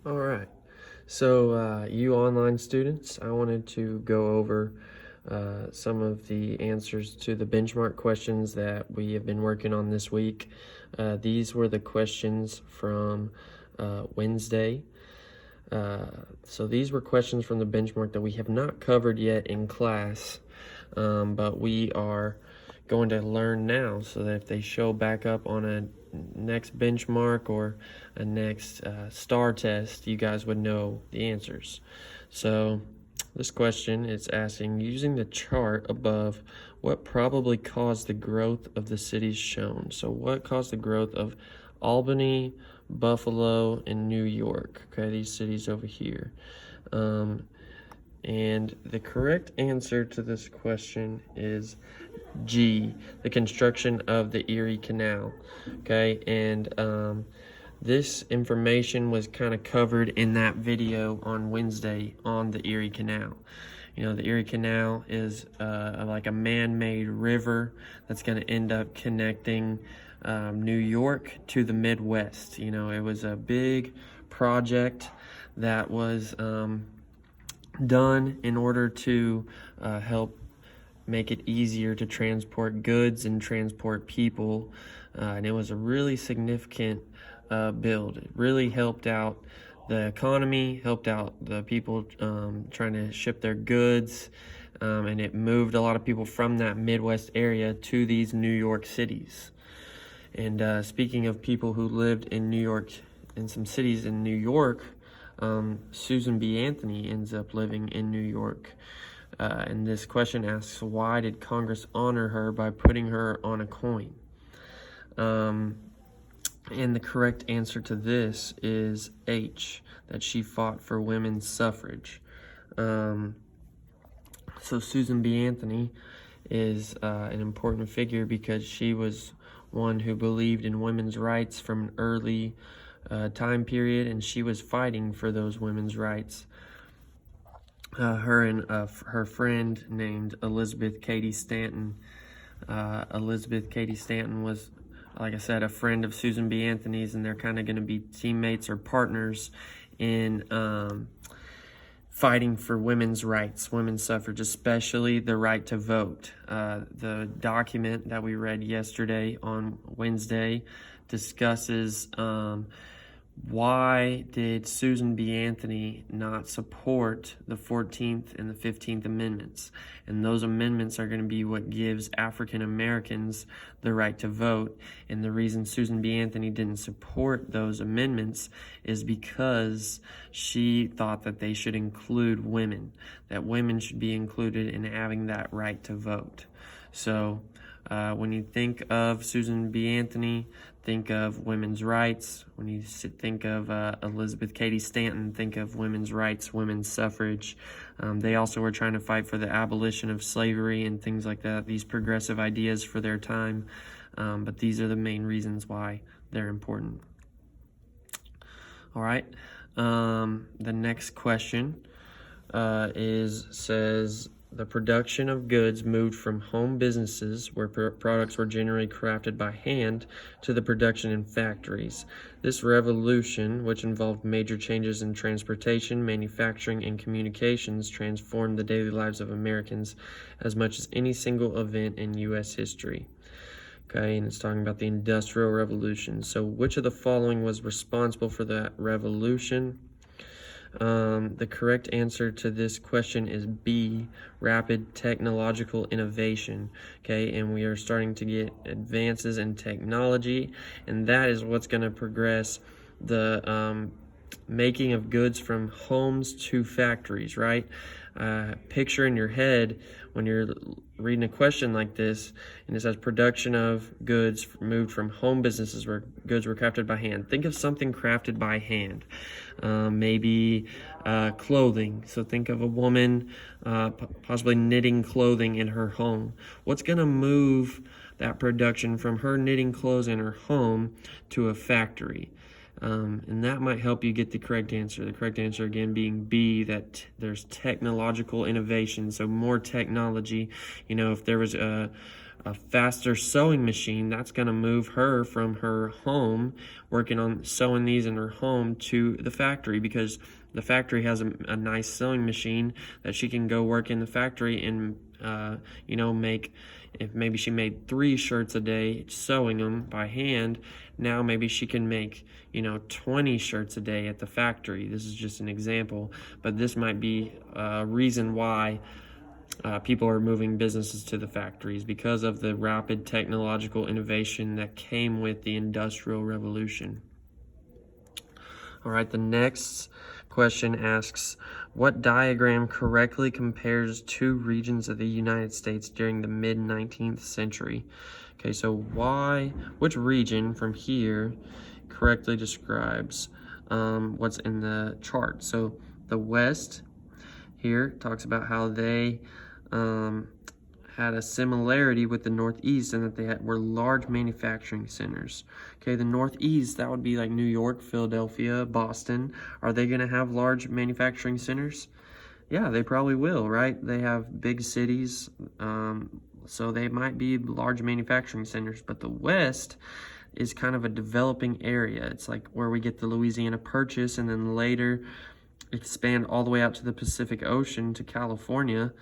All right. So, you online students, I wanted to go over some of the answers to the benchmark questions that we have been working on this week. These were the questions from Wednesday. So these were questions from the benchmark that we have not covered yet in class, but we are going to learn now so that if they show back up on a next benchmark or a next STAR test, you guys would know the answers. So this question is asking, using the chart above, what probably caused the growth of the cities shown? So what caused the growth of Albany, Buffalo, and New York? Okay, these cities over here. And the correct answer to this question is G, the construction of the Erie Canal. Okay, and this information was kind of covered in that video on Wednesday on the Erie Canal. You know, the Erie Canal is like a man-made river that's going to end up connecting New York to the Midwest. You know, it was a big project that was done in order to help make it easier to transport goods and transport people, and it was a really significant build. It really helped out the economy, helped out the people trying to ship their goods, and it moved a lot of people from that Midwest area to these New York cities. And speaking of people who lived in New York, in some cities in New York, Susan B. Anthony ends up living in New York. And this question asks, why did Congress honor her by putting her on a coin? And the correct answer to this is H, that she fought for women's suffrage. So Susan B. Anthony is an important figure because she was one who believed in women's rights from an early time period, and she was fighting for those women's rights. Her and her friend named Elizabeth Cady Stanton. Elizabeth Cady Stanton was, like I said, a friend of Susan B. Anthony's, and they're kind of going to be teammates or partners in fighting for women's rights, women's suffrage, especially the right to vote. The document that we read yesterday on Wednesday discusses why did Susan B. Anthony not support the 14th and the 15th Amendments? And those amendments are going to be what gives African Americans the right to vote. And the reason Susan B. Anthony didn't support those amendments is because she thought that they should include women, that women should be included in having that right to vote. So when you think of Susan B. Anthony, think of women's rights. When you think of Elizabeth Cady Stanton, think of women's rights, women's suffrage. They also were trying to fight for the abolition of slavery and things like that, these progressive ideas for their time. But these are the main reasons why they're important. All right. The next question says, the production of goods moved from home businesses, where products were generally crafted by hand, to the production in factories. This revolution, which involved major changes in transportation, manufacturing, and communications, transformed the daily lives of Americans as much as any single event in U.S. history. Okay, and it's talking about the Industrial Revolution. So which of the following was responsible for that revolution? The correct answer to this question is B, rapid technological innovation. Okay, and we are starting to get advances in technology, and that is what's going to progress the making of goods from homes to factories, right? Picture in your head when you're reading a question like this, and it says production of goods moved from home businesses where goods were crafted by hand. Think of something crafted by hand, maybe clothing. So think of a woman possibly knitting clothing in her home. What's going to move that production from her knitting clothes in her home to a factory? And that might help you get the correct answer. The correct answer, again, being B, that there's technological innovation, so more technology. You know, if there was a faster sewing machine, that's going to move her from her home, working on sewing these in her home, to the factory, because the factory has a nice sewing machine that she can go work in the factory and make. If maybe she made 3 shirts a day sewing them by hand, now maybe she can make 20 shirts a day at the factory. This is just an example, but this might be a reason why people are moving businesses to the factories, because of the rapid technological innovation that came with the Industrial Revolution. All right, the next question asks, what diagram correctly compares 2 regions of the United States during the mid-19th century? Okay, so which region from here correctly describes what's in the chart? So the West here talks about how they had a similarity with the Northeast, and that they were large manufacturing centers. Okay, the Northeast, that would be like New York, Philadelphia, Boston. Are they going to have large manufacturing centers? Yeah, they probably will, right? They have big cities, so they might be large manufacturing centers. But the West is kind of a developing area. It's like where we get the Louisiana Purchase, and then later expand all the way out to the Pacific Ocean to California.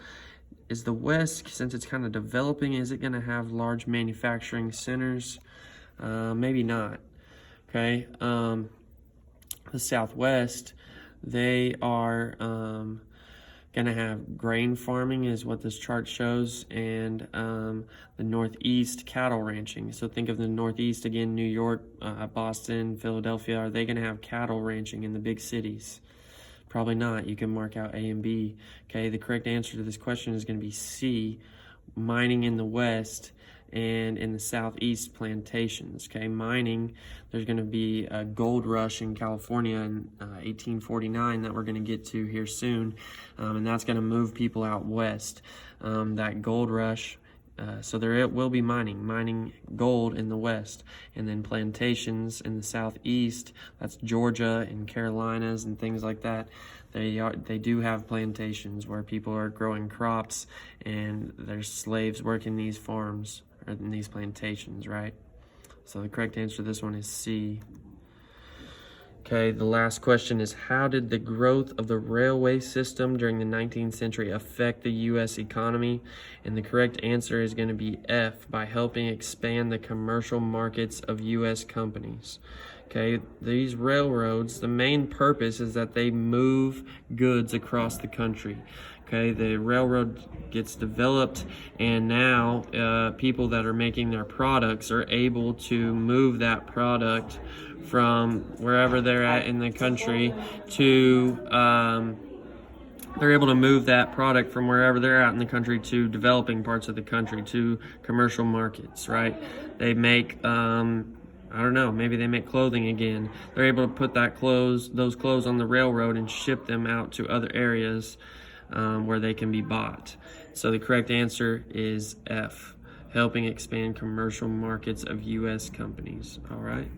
Is the West, since it's kind of developing, is it going to have large manufacturing centers? Maybe not. Okay. The Southwest, they are going to have grain farming, is what this chart shows, and the Northeast, cattle ranching. So think of the Northeast again: New York, Boston, Philadelphia. Are they going to have cattle ranching in the big cities? Probably not. You can mark out A and B. Okay, the correct answer to this question is going to be C, mining in the West, and in the Southeast, plantations. Okay, mining, there's going to be a gold rush in California in 1849 that we're going to get to here soon, and that's going to move people out west. That gold rush, so there will be mining gold in the West, and then plantations in the Southeast. That's Georgia and Carolinas and things like that. They do have plantations where people are growing crops, and there's slaves working these farms or in these plantations, right? So the correct answer to this one is C. Okay, the last question is, how did the growth of the railway system during the 19th century affect the U.S. economy? And the correct answer is going to be F, by helping expand the commercial markets of U.S. companies. Okay, these railroads, the main purpose is that they move goods across the country. Okay, the railroad gets developed, and now people that are making their products are able to move that product from wherever they're at in the country to they're able to move that product from wherever they're at in the country to developing parts of the country, to commercial markets, right? They make I don't know, maybe they make clothing again. They're able to put those clothes on the railroad and ship them out to other areas where they can be bought. So the correct answer is F, helping expand commercial markets of U.S. companies. All right.